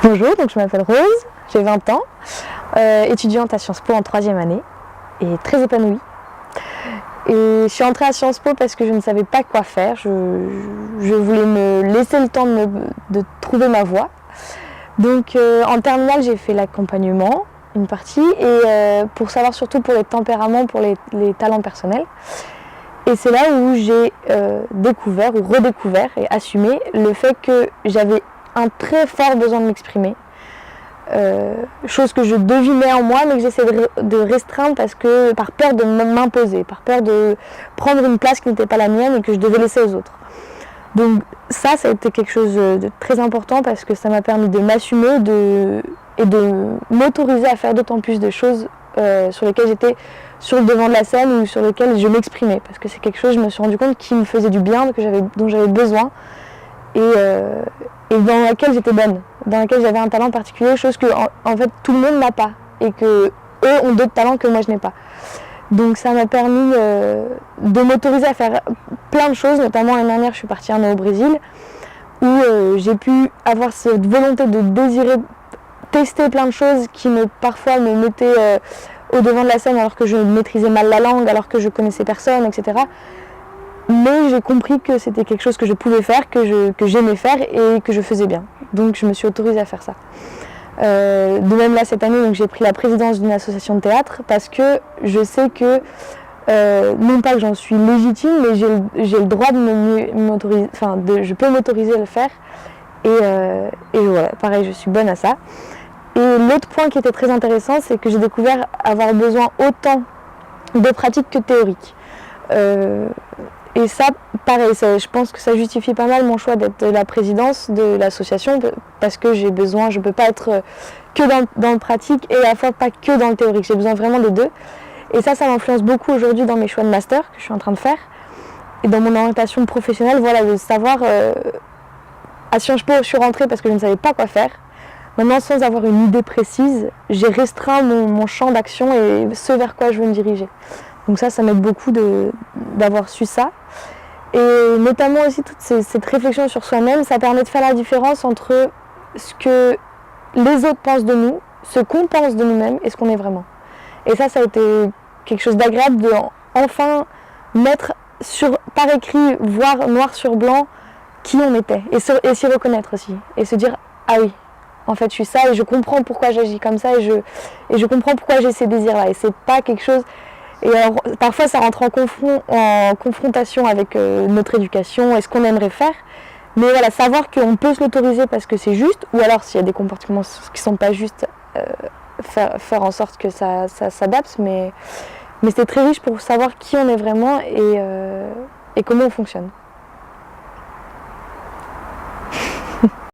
Bonjour, donc je m'appelle Rose, j'ai 20 ans, étudiante à Sciences Po en 3e année et très épanouie. Et je suis entrée à Sciences Po parce que je ne savais pas quoi faire, je voulais me laisser le temps de trouver ma voie. Donc en terminale j'ai fait l'accompagnement, une partie, et pour savoir surtout pour les tempéraments, pour les talents personnels. Et c'est là où j'ai découvert ou redécouvert et assumé le fait que j'avais un très fort besoin de m'exprimer. Chose que je devinais en moi mais que j'essaie de restreindre par peur de m'imposer, par peur de prendre une place qui n'était pas la mienne et que je devais laisser aux autres. Donc ça a été quelque chose de très important parce que ça m'a permis de m'assumer et de m'autoriser à faire d'autant plus de choses sur lesquelles j'étais sur le devant de la scène ou sur lesquelles je m'exprimais, parce que c'est quelque chose, je me suis rendu compte, qui me faisait du bien, dont j'avais besoin et dans laquelle j'étais bonne, dans laquelle j'avais un talent particulier, chose que en fait tout le monde n'a pas et que eux ont d'autres talents que moi je n'ai pas. Donc ça m'a permis de m'autoriser à faire plein de choses, notamment l'année dernière je suis partie un an au Brésil où j'ai pu avoir cette volonté de désirer tester plein de choses qui parfois me mettaient au devant de la scène alors que je maîtrisais mal la langue, alors que je connaissais personne, etc. Mais j'ai compris que c'était quelque chose que je pouvais faire, que j'aimais faire et que je faisais bien. Donc je me suis autorisée à faire ça. De même là cette année, donc, j'ai pris la présidence d'une association de théâtre parce que je sais que, non pas que j'en suis légitime, mais j'ai le droit de m'autoriser, je peux m'autoriser à le faire. Et voilà, pareil, je suis bonne à ça. Et l'autre point qui était très intéressant, c'est que j'ai découvert avoir besoin autant de pratique que théorique. Et ça, pareil, je pense que ça justifie pas mal mon choix d'être la présidence de l'association parce que j'ai besoin, je ne peux pas être que dans le pratique et à la fois pas que dans le théorique. J'ai besoin vraiment des deux. Et ça m'influence beaucoup aujourd'hui dans mes choix de master que je suis en train de faire et dans mon orientation professionnelle. Voilà, de savoir, à Sciences Po, je suis rentrée parce que je ne savais pas quoi faire. Maintenant, sans avoir une idée précise, j'ai restreint mon champ d'action et ce vers quoi je veux me diriger. Donc ça m'aide beaucoup d'avoir su ça. Et notamment aussi toute cette réflexion sur soi-même, ça permet de faire la différence entre ce que les autres pensent de nous, ce qu'on pense de nous-mêmes et ce qu'on est vraiment. Et ça a été quelque chose d'agréable de enfin mettre par écrit, voire noir sur blanc, qui on était. Et s'y reconnaître aussi. Et se dire, ah oui, en fait je suis ça et je comprends pourquoi j'agis comme ça et je comprends pourquoi j'ai ces désirs-là. Et c'est pas quelque chose... Et alors parfois ça rentre en confrontation avec notre éducation et ce qu'on aimerait faire. Mais voilà, savoir qu'on peut se l'autoriser parce que c'est juste, ou alors s'il y a des comportements qui sont pas justes, faire en sorte que ça s'adapte. Mais c'est très riche pour savoir qui on est vraiment et comment on fonctionne.